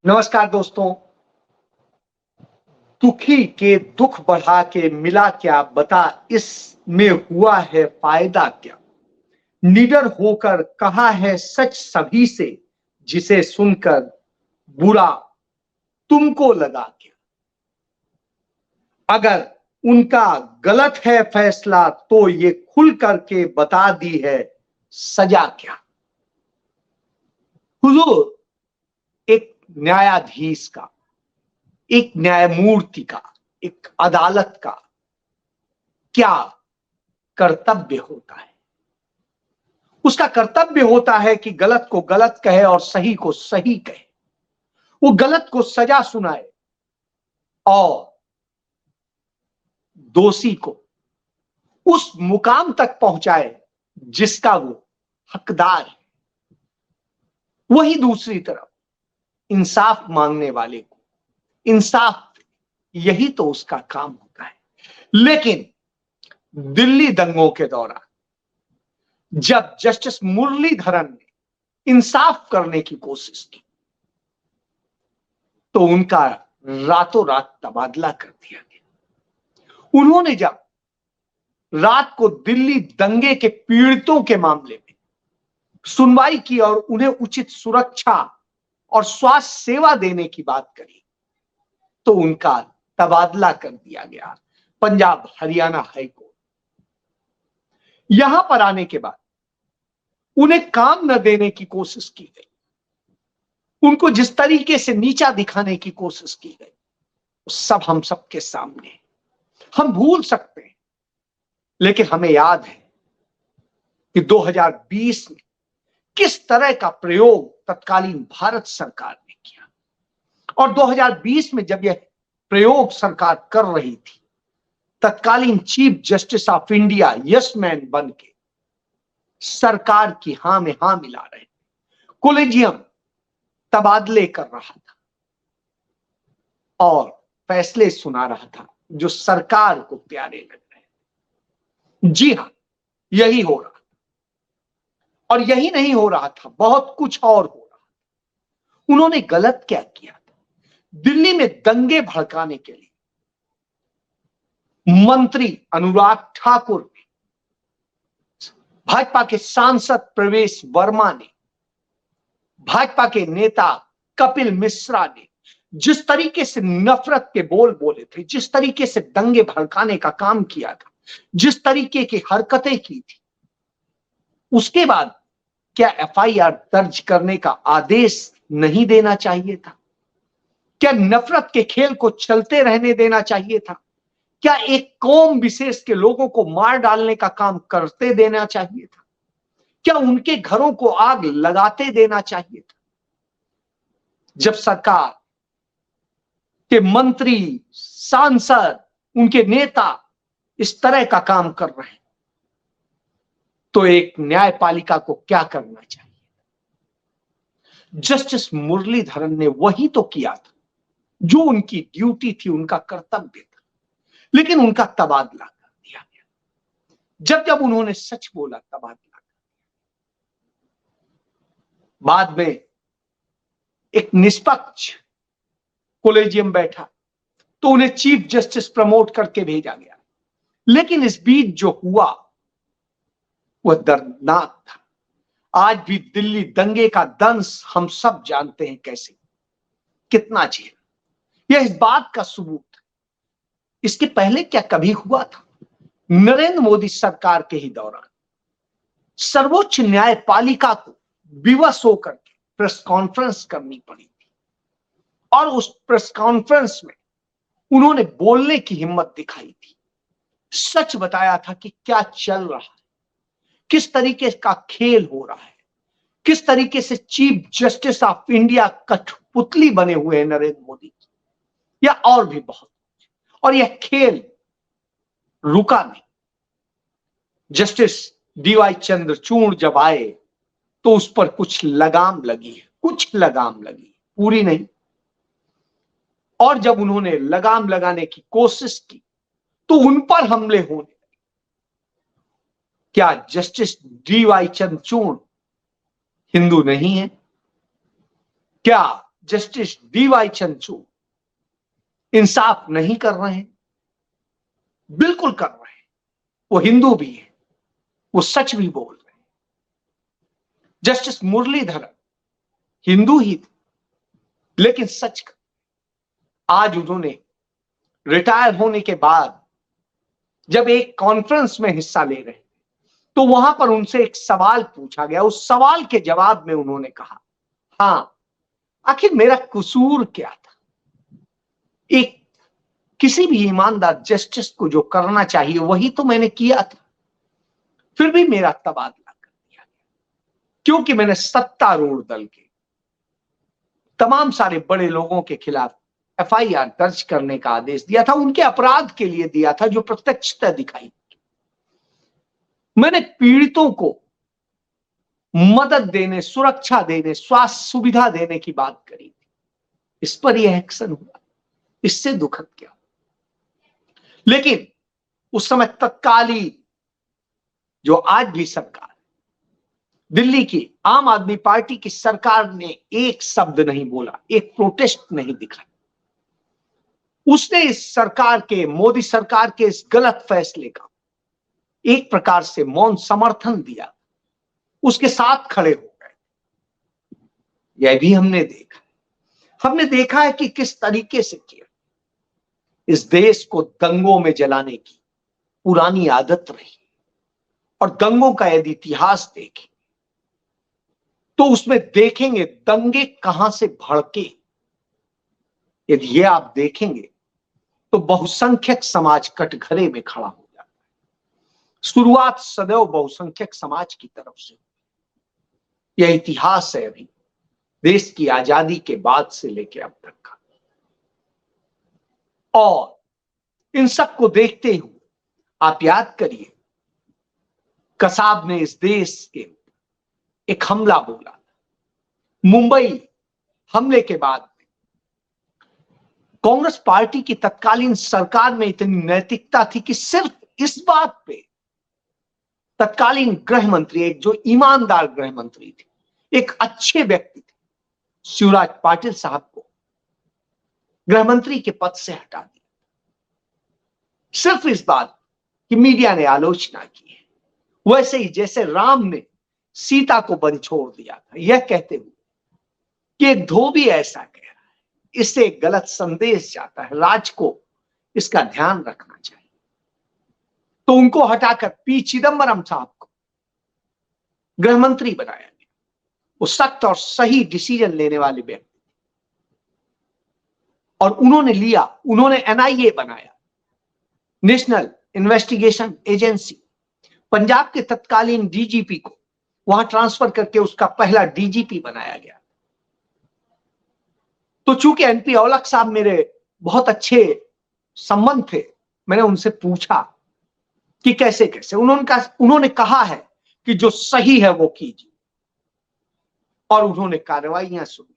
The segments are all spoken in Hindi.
नमस्कार दोस्तों। दुखी के दुख बढ़ा के मिला क्या, बता इसमें हुआ है फायदा क्या। निडर होकर कहा है सच सभी से, जिसे सुनकर बुरा तुमको लगा क्या। अगर उनका गलत है फैसला तो ये खुल करके बता दी है सजा क्या। हुजूर, एक न्यायाधीश का, एक न्यायमूर्ति का, एक अदालत का क्या कर्तव्य होता है। उसका कर्तव्य होता है कि गलत को गलत कहे और सही को सही कहे। वो गलत को सजा सुनाए और दोषी को उस मुकाम तक पहुंचाए जिसका वो हकदार है। वही दूसरी तरफ इंसाफ मांगने वाले को इंसाफ, यही तो उसका काम होता है। लेकिन दिल्ली दंगों के दौरान जब जस्टिस मुरलीधरन ने इंसाफ करने की कोशिश की तो उनका रातों रात तबादला कर दिया गया। उन्होंने जब रात को दिल्ली दंगे के पीड़ितों के मामले में सुनवाई की और उन्हें उचित सुरक्षा और स्वास्थ्य सेवा देने की बात करी तो उनका तबादला कर दिया गया पंजाब हरियाणा हाईकोर्ट। यहां पर आने के बाद उन्हें काम न देने की कोशिश की गई, उनको जिस तरीके से नीचा दिखाने की कोशिश की गई सब हम सबके सामने है। हम भूल सकते हैं, लेकिन हमें याद है कि 2020 में किस तरह का प्रयोग तत्कालीन भारत सरकार ने किया। और 2020 में जब यह प्रयोग सरकार कर रही थी, तत्कालीन chief justice of India yes man बन के सरकार की हां में हां मिला रहे थे, कोलेजियम तबादले कर रहा था और फैसले सुना रहा था जो सरकार को प्यारे लग रहे थे। जी हां, यही हो रहा था। और यही नहीं हो रहा था, बहुत कुछ और हो रहा था। उन्होंने गलत क्या किया था। दिल्ली में दंगे भड़काने के लिए मंत्री अनुराग ठाकुर ने, भाजपा के सांसद प्रवेश वर्मा ने, भाजपा के नेता कपिल मिश्रा ने जिस तरीके से नफरत के बोल बोले थे, जिस तरीके से दंगे भड़काने का काम किया था, जिस तरीके की हरकतें की थी, उसके बाद क्या एफआईआर दर्ज करने का आदेश नहीं देना चाहिए था। क्या नफरत के खेल को चलते रहने देना चाहिए था। क्या एक कौम विशेष के लोगों को मार डालने का काम करते देना चाहिए था। क्या उनके घरों को आग लगाते देना चाहिए था। जब सरकार के मंत्री, सांसद, उनके नेता इस तरह का काम कर रहे हैं तो एक न्यायपालिका को क्या करना चाहिए। जस्टिस मुरलीधरन ने वही तो किया था जो उनकी ड्यूटी थी, उनका कर्तव्य था, लेकिन उनका तबादला कर दिया गया। जब जब उन्होंने सच बोला तबादला कर दिया। बाद में एक निष्पक्ष कोलेजियम बैठा तो उन्हें चीफ जस्टिस प्रमोट करके भेजा गया। लेकिन इस बीच जो हुआ वह दर्दनाक था। आज भी दिल्ली दंगे का दंश हम सब जानते हैं कैसे, कितना झेल। यह इस बात का सबूत है। इसके पहले क्या कभी हुआ था। नरेंद्र मोदी सरकार के ही दौरान सर्वोच्च न्यायपालिका को विवश होकर के प्रेस कॉन्फ्रेंस करनी पड़ी थी और उस प्रेस कॉन्फ्रेंस में उन्होंने बोलने की हिम्मत दिखाई थी, सच बताया था कि क्या चल रहा है, किस तरीके का खेल हो रहा है, किस तरीके से चीफ जस्टिस ऑफ इंडिया कठपुतली बने हुए हैं नरेंद्र मोदी की, या और भी बहुत। और यह खेल रुका नहीं। जस्टिस डीवाई चंद्रचूड़ जब आए तो उस पर कुछ लगाम लगी, कुछ लगाम लगी, पूरी नहीं। और जब उन्होंने लगाम लगाने की कोशिश की तो उन पर हमले होने लगे। क्या जस्टिस डीवाई चंद्रचूड़ हिंदू नहीं है? क्या जस्टिस डीवाई चंद्रचूड़ इंसाफ नहीं कर रहे हैं, बिल्कुल कर रहे हैं। वो हिंदू भी है, वो सच भी बोल रहे हैं। जस्टिस मुरलीधरन हिंदू ही थे, लेकिन सच कर, आज उन्होंने रिटायर होने के बाद जब एक कॉन्फ्रेंस में हिस्सा ले रहे तो वहां पर उनसे एक सवाल पूछा गया। उस सवाल के जवाब में उन्होंने कहा, हां, आखिर मेरा कसूर क्या था? एक किसी भी ईमानदार जस्टिस को जो करना चाहिए वही तो मैंने किया था, फिर भी मेरा तबादला कर दिया गया क्योंकि मैंने सत्तारूढ़ दल के तमाम सारे बड़े लोगों के खिलाफ एफआईआर दर्ज करने का आदेश दिया था, उनके अपराध के लिए दिया था जो प्रत्यक्षता दिखाई। मैंने पीड़ितों को मदद देने, सुरक्षा देने, स्वास्थ्य सुविधा देने की बात करी थी, इस पर यह एक्शन हुआ, इससे दुखद क्या? लेकिन उस समय तत्कालीन जो आज भी सरकार, दिल्ली की आम आदमी पार्टी की सरकार ने एक शब्द नहीं बोला, एक प्रोटेस्ट नहीं दिखाया। उसने इस सरकार के, मोदी सरकार के इस गलत फैसले का एक प्रकार से मौन समर्थन दिया, उसके साथ खड़े हो गए। यह भी हमने देखा है कि किस तरीके से किया। इस देश को दंगों में जलाने की पुरानी आदत रही, और दंगों का यदि इतिहास देखें तो उसमें देखेंगे दंगे कहां से भड़के। यदि ये आप देखेंगे तो बहुसंख्यक समाज कटघरे में खड़ा हो जाता है। शुरुआत सदैव बहुसंख्यक समाज की तरफ से, यह इतिहास है अभी देश की आजादी के बाद से लेकर अब तक का। और इन सबको देखते हुए आप याद करिए, कसाब ने इस देश के एक हमला बोला। मुंबई हमले के बाद कांग्रेस पार्टी की तत्कालीन सरकार में इतनी नैतिकता थी कि सिर्फ इस बात पे तत्कालीन गृह मंत्री, एक जो ईमानदार गृह मंत्री थे, एक अच्छे व्यक्ति थे, शिवराज पाटिल साहब को गृह मंत्री के पद से हटा दिया, सिर्फ इस बात कि मीडिया ने आलोचना की है। वैसे ही जैसे राम ने सीता को वन छोड़ दिया था, यह कहते हुए कि एक धोबी ऐसा कह रहा है, इससे एक गलत संदेश जाता है, राज को इसका ध्यान रखना चाहिए। तो उनको हटाकर पी चिदंबरम साहब को गृह मंत्री बनाया गया। वो सख्त और सही डिसीजन लेने वाले व्यक्ति, और उन्होंने एनआईए बनाया, नेशनल इन्वेस्टिगेशन एजेंसी। पंजाब के तत्कालीन डीजीपी को वहां ट्रांसफर करके उसका पहला डीजीपी बनाया गया। तो चूंकि एनपी औलख साहब मेरे बहुत अच्छे संबंध थे, मैंने उनसे पूछा कि कैसे कैसे। उन्होंने कहा है कि जो सही है वो कीजिए, और उन्होंने कार्रवाइयां शुरू की।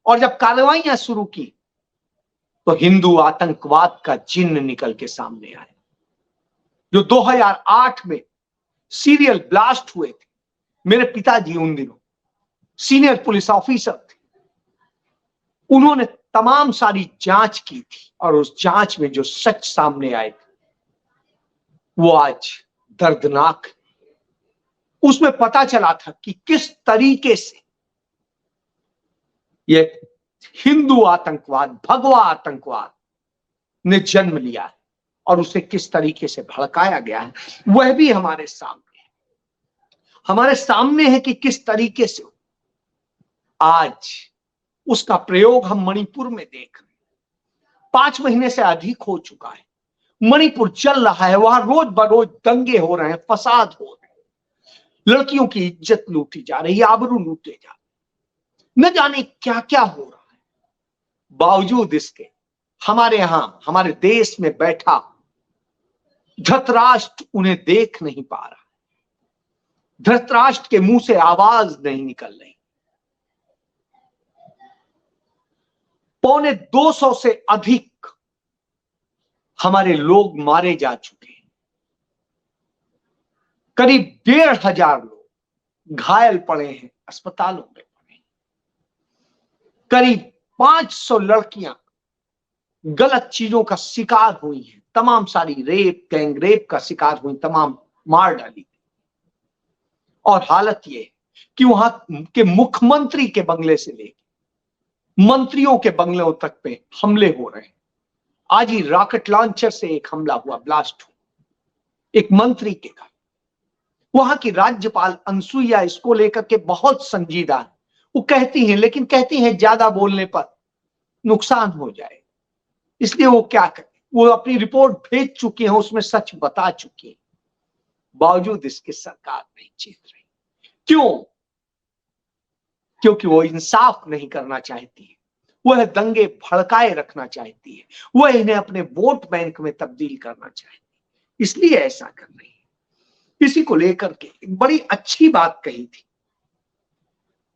और जब कार्रवाइयां शुरू की तो हिंदू आतंकवाद का जिन्न निकल के सामने आया। जो 2008 में सीरियल ब्लास्ट हुए थे, मेरे पिताजी उन दिनों सीनियर पुलिस ऑफिसर थे, उन्होंने तमाम सारी जांच की थी, और उस जांच में जो सच सामने आए थे वो आज दर्दनाक। उसमें पता चला था कि किस तरीके से यह हिंदू आतंकवाद, भगवा आतंकवाद ने जन्म लिया है, और उसे किस तरीके से भड़काया गया है वह भी हमारे सामने है कि किस तरीके से आज उसका प्रयोग हम मणिपुर में देख रहे हैं। 5 महीने से अधिक हो चुका है, मणिपुर चल रहा है, वहां रोज बरोज दंगे हो रहे हैं, फसाद हो रहे हैं, लड़कियों की इज्जत लूटी जा रही है, आबरू लूटे जा रहे, न जाने क्या क्या हो रहा है। बावजूद इसके हमारे यहां, हमारे देश में बैठा धृतराष्ट्र उन्हें देख नहीं पा रहा, धृतराष्ट्र के मुंह से आवाज नहीं निकल रही। 250 से अधिक हमारे लोग मारे जा चुके हैं, करीब 1,500 लोग घायल पड़े हैं, अस्पतालों में पड़े हैं। करीब 500 लड़कियां गलत चीजों का शिकार हुई हैं, तमाम सारी रेप, गैंग रेप का शिकार हुई, तमाम मार डाली। और हालत ये है कि वहां के मुख्यमंत्री के बंगले से लेकर मंत्रियों के बंगलों तक पे हमले हो रहे हैं। आज ही रॉकेट लॉन्चर से एक हमला हुआ, ब्लास्ट हुआ एक मंत्री के घर। वहां की राज्यपाल अनसुईया इसको लेकर के बहुत संजीदा है। वो कहती हैं, लेकिन कहती हैं ज्यादा बोलने पर नुकसान हो जाए, इसलिए वो क्या करें, वो अपनी रिपोर्ट भेज चुकी हैं, उसमें सच बता चुकी है। बावजूद इसके सरकार नहीं जीत रही। क्यों? क्योंकि वो इंसाफ नहीं करना चाहती है, वह दंगे भड़काए रखना चाहती है, वह इन्हें अपने वोट बैंक में तब्दील करना चाहती है, इसलिए ऐसा कर रही है। इसी को लेकर के एक बड़ी अच्छी बात कही थी,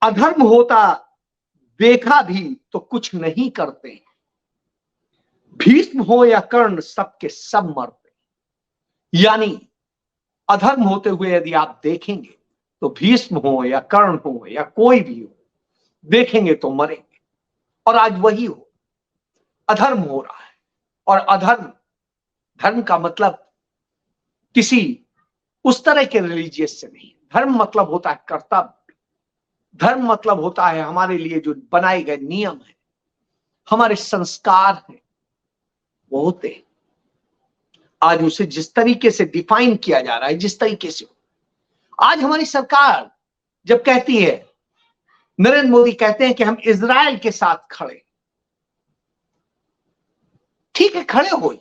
अधर्म होता देखा भी तो कुछ नहीं करते, भीष्म हो या कर्ण सबके सब मरते। यानी अधर्म होते हुए यदि आप देखेंगे तो भीष्म हो या कर्ण हो या कोई भी हो, देखेंगे तो मरेंगे। और आज वही हो, अधर्म हो रहा है। और अधर्म, धर्म का मतलब किसी उस तरह के रिलीजियस से नहीं, धर्म मतलब होता है कर्तव्य, धर्म मतलब होता है हमारे लिए जो बनाए गए नियम है, हमारे संस्कार हैं, वो होते हैं। आज उसे जिस तरीके से डिफाइन किया जा रहा है, जिस तरीके से आज हमारी सरकार जब कहती है, नरेंद्र मोदी कहते हैं कि हम इजराइल के साथ खड़े, ठीक है खड़े हो,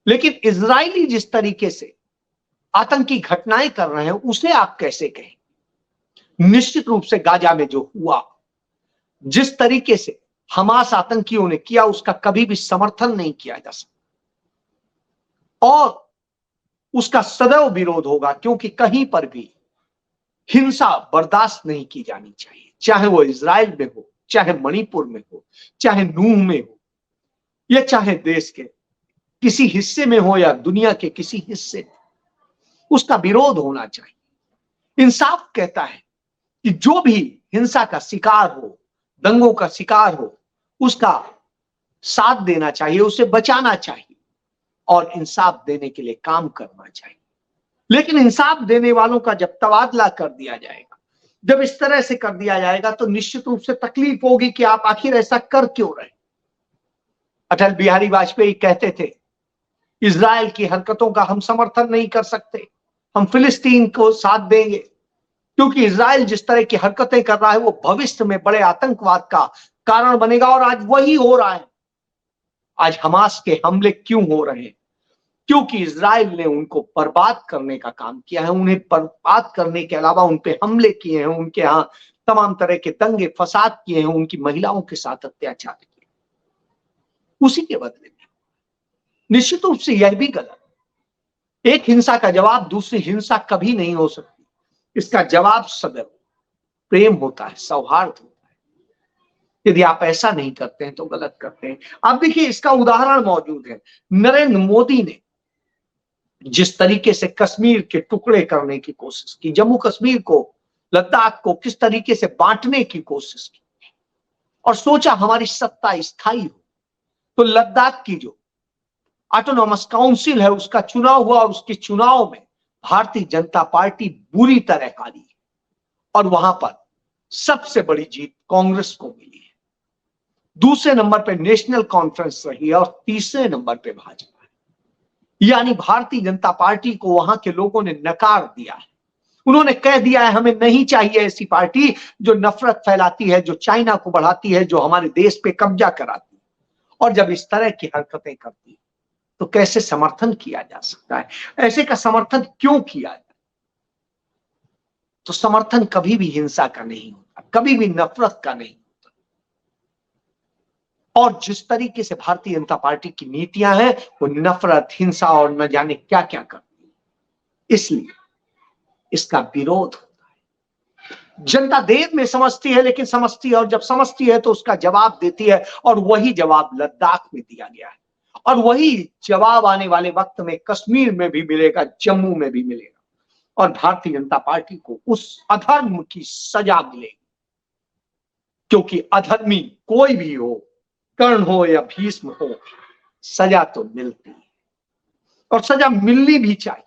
लेकिन इजरायली जिस तरीके से आतंकी घटनाएं कर रहे हैं उसे आप कैसे कहें? निश्चित रूप से गाजा में जो हुआ, जिस तरीके से हमास आतंकियों ने किया, उसका कभी भी समर्थन नहीं किया जा सकता और उसका सदैव विरोध होगा, क्योंकि कहीं पर भी हिंसा बर्दाश्त नहीं की जानी चाहिए, चाहे वो इजराइल में हो, चाहे मणिपुर में हो, चाहे नूह में हो, या चाहे देश के किसी हिस्से में हो या दुनिया के किसी हिस्से में, उसका विरोध होना चाहिए। इंसाफ कहता है कि जो भी हिंसा का शिकार हो, दंगों का शिकार हो, उसका साथ देना चाहिए, उसे बचाना चाहिए और इंसाफ देने के लिए काम करना चाहिए। लेकिन इंसाफ देने वालों का जब तबादला कर दिया जाएगा, जब इस तरह से कर दिया जाएगा, तो निश्चित रूप से तकलीफ होगी कि आप आखिर ऐसा कर क्यों रहे। अटल बिहारी वाजपेयी कहते थे, इजराइल की हरकतों का हम समर्थन नहीं कर सकते, हम फिलिस्तीन को साथ देंगे, क्योंकि इजराइल जिस तरह की हरकतें कर रहा है वो भविष्य में बड़े आतंकवाद का कारण बनेगा। और आज वही हो रहा है। आज हमास के हमले क्यों हो रहे हैं? क्योंकि इजराइल ने उनको बर्बाद करने का काम किया है, उन्हें बर्बाद करने के अलावा उन पे हमले किए हैं, उनके यहां तमाम तरह के दंगे फसाद किए हैं, उनकी महिलाओं के साथ अत्याचार किए। उसी के बदले में निश्चित रूप से यह भी गलत, एक हिंसा का जवाब दूसरी हिंसा कभी नहीं हो सकती। इसका जवाब सदैव प्रेम होता है, सौहार्द होता है। यदि आप ऐसा नहीं करते हैं तो गलत करते हैं। आप देखिए, इसका उदाहरण मौजूद है। नरेंद्र मोदी ने जिस तरीके से कश्मीर के टुकड़े करने की कोशिश की, जम्मू कश्मीर को, लद्दाख को किस तरीके से बांटने की कोशिश की और सोचा हमारी सत्ता स्थायी हो, तो लद्दाख की जो ऑटोनॉमस काउंसिल है उसका चुनाव हुआ और उसके चुनाव में भारतीय जनता पार्टी बुरी तरह हारी और वहां पर सबसे बड़ी जीत कांग्रेस को मिली है। दूसरे नंबर पे नेशनल कॉन्फ्रेंस रही है और तीसरे नंबर पे भाजपा है। यानी भारतीय जनता पार्टी को वहां के लोगों ने नकार दिया है। उन्होंने कह दिया है हमें नहीं चाहिए ऐसी पार्टी जो नफरत फैलाती है, जो चाइना को बढ़ाती है, जो हमारे देश पे कब्जा कराती है। और जब इस तरह की हरकतें करती है तो कैसे समर्थन किया जा सकता है? ऐसे का समर्थन क्यों किया जाए? तो समर्थन कभी भी हिंसा का नहीं होता, कभी भी नफरत का नहीं होता। और जिस तरीके से भारतीय जनता पार्टी की नीतियां हैं वो नफरत, हिंसा और न जाने क्या क्या करती है, इसलिए इसका विरोध होता है। जनता देर में समझती है, लेकिन समझती है, और जब समझती है तो उसका जवाब देती है। और वही जवाब लद्दाख में दिया गया है और वही जवाब आने वाले वक्त में कश्मीर में भी मिलेगा, जम्मू में भी मिलेगा। और भारतीय जनता पार्टी को उस अधर्म की सजा मिलेगी। क्योंकि अधर्मी कोई भी हो, कर्ण हो या भीष्म हो, सजा तो मिलती है और सजा मिलनी भी चाहिए।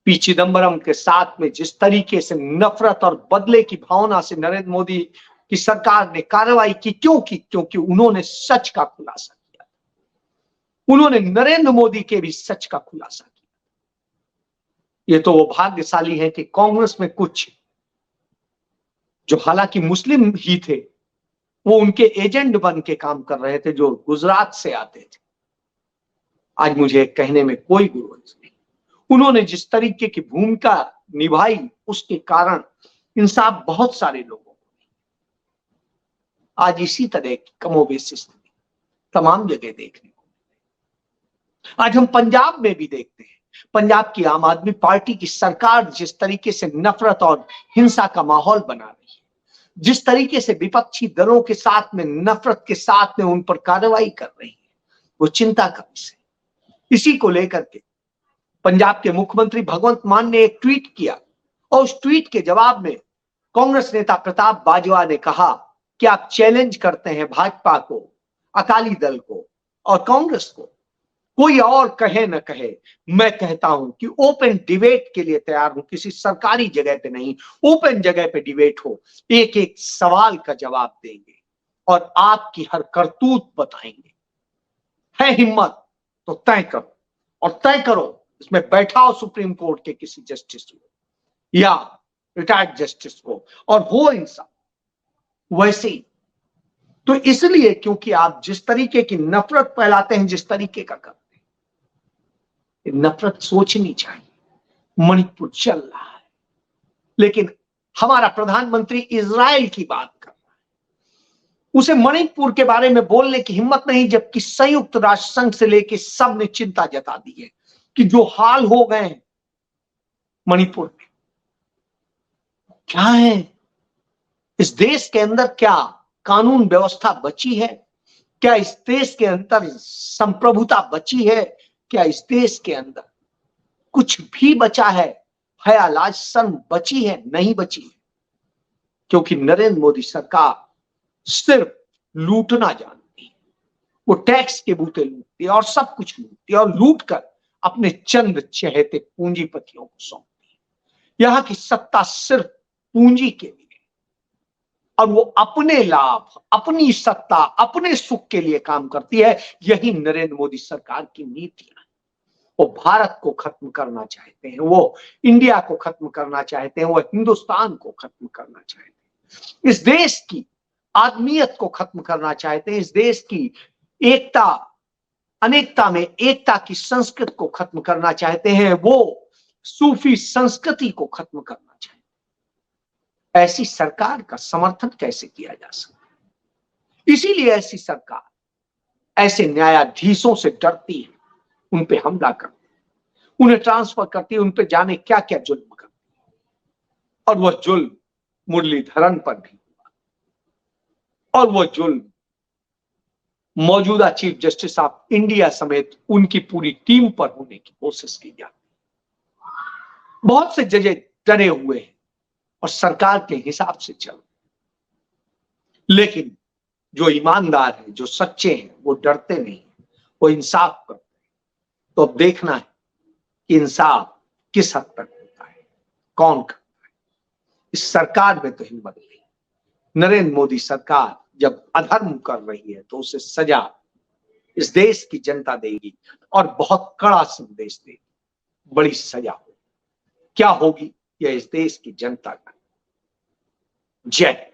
पी चिदंबरम के साथ में जिस तरीके से नफरत और बदले की भावना से नरेंद्र मोदी की सरकार ने कार्रवाई की, क्यों की? क्योंकि उन्होंने सच का खुलासा किया, उन्होंने नरेंद्र मोदी के भी सच का खुलासा किया। ये तो वो भाग्यशाली है कि कांग्रेस में कुछ जो हालांकि मुस्लिम ही थे, वो उनके एजेंट बन के काम कर रहे थे, जो गुजरात से आते थे। आज मुझे कहने में कोई गुरेज नहीं, उन्होंने जिस तरीके की भूमिका निभाई उसके कारण इंसाफ बहुत सारे लोगों को। आज इसी तरह की कमोबेश स्थिति तमाम जगह देखने को। आज हम पंजाब में भी देखते हैं, पंजाब की आम आदमी पार्टी की सरकार जिस तरीके से नफरत और हिंसा का माहौल बना रही है, जिस तरीके से विपक्षी दलों के साथ में नफरत के साथ में उन पर कार्रवाई कर रही है, वो चिंता का विषय। इसी को लेकर के पंजाब के मुख्यमंत्री भगवंत मान ने एक ट्वीट किया और उस ट्वीट के जवाब में कांग्रेस नेता प्रताप बाजवा ने कहा कि आप चैलेंज करते हैं भाजपा को, अकाली दल को और कांग्रेस को, कोई और कहे न कहे, मैं कहता हूं कि ओपन डिबेट के लिए तैयार हूं, किसी सरकारी जगह पे नहीं, ओपन जगह पे डिबेट हो, एक एक सवाल का जवाब देंगे और आपकी हर करतूत बताएंगे। है हिम्मत तो तय करो, और तय करो इसमें बैठाओ सुप्रीम कोर्ट के किसी जस्टिस को या रिटायर्ड जस्टिस को, और हो इंसाफ। वैसे ही तो इसलिए क्योंकि आप जिस तरीके की नफरत फैलाते हैं, जिस तरीके का करते हैं, नफरत सोचनी चाहिए। मणिपुर चल रहा है, लेकिन हमारा प्रधानमंत्री इजराइल की बात कर रहा है, उसे मणिपुर के बारे में बोलने की हिम्मत नहीं, जबकि संयुक्त राष्ट्र संघ से लेकर सब ने चिंता जता दी है कि जो हाल हो गए हैं मणिपुर में, क्या है इस देश के अंदर? क्या कानून व्यवस्था बची है? क्या इस देश के अंदर संप्रभुता बची है? क्या इस देश के अंदर कुछ भी बचा है? हया लाज शर्म बची है? नहीं बची है, क्योंकि नरेंद्र मोदी सरकार सिर्फ लूटना जानती है। वो टैक्स के बूते लूटती है और सब कुछ लूटती है, और लूट कर अपने चंद चहेते पूंजीपतियों को सौंपती है। यहां की सत्ता सिर्फ पूंजी के लिए, और वो अपने लाभ, अपनी सत्ता, अपने सुख के लिए काम करती है। यही नरेंद्र मोदी सरकार की नीतियां हैं। वो भारत को खत्म करना चाहते हैं, वो इंडिया को खत्म करना चाहते हैं, वो हिंदुस्तान को खत्म करना चाहते हैं, इस देश की आदमियत को खत्म करना चाहते हैं, इस देश की एकता, अनेकता में एकता की संस्कृति को खत्म करना चाहते हैं, वो सूफी संस्कृति को खत्म करना चाहते हैं। ऐसी सरकार का समर्थन कैसे किया जा सकता है? इसीलिए ऐसी सरकार ऐसे न्यायाधीशों से डरती है, उन पे हमला करती है, उन्हें ट्रांसफर करती है, उन पे जाने क्या क्या जुल्म करती है। और वह जुल्म मुरलीधरन पर भी हुआ, और वह जुल्म मौजूदा चीफ जस्टिस ऑफ इंडिया समेत उनकी पूरी टीम पर होने की कोशिश की जाती है। बहुत से जजेस डरे हुए हैं और सरकार के हिसाब से चल, लेकिन जो ईमानदार हैं, जो सच्चे हैं, वो डरते नहीं, वो इंसाफ करते हैं। तो अब देखना है कि इंसाफ किस हद तक होता है, कौन करता है। इस सरकार में तो हिम्मत नहीं। नरेंद्र मोदी सरकार जब अधर्म कर रही है तो उसे सजा इस देश की जनता देगी, और बहुत कड़ा संदेश देगी, बड़ी सजा होगी। क्या होगी यह इस देश की जनता का। जय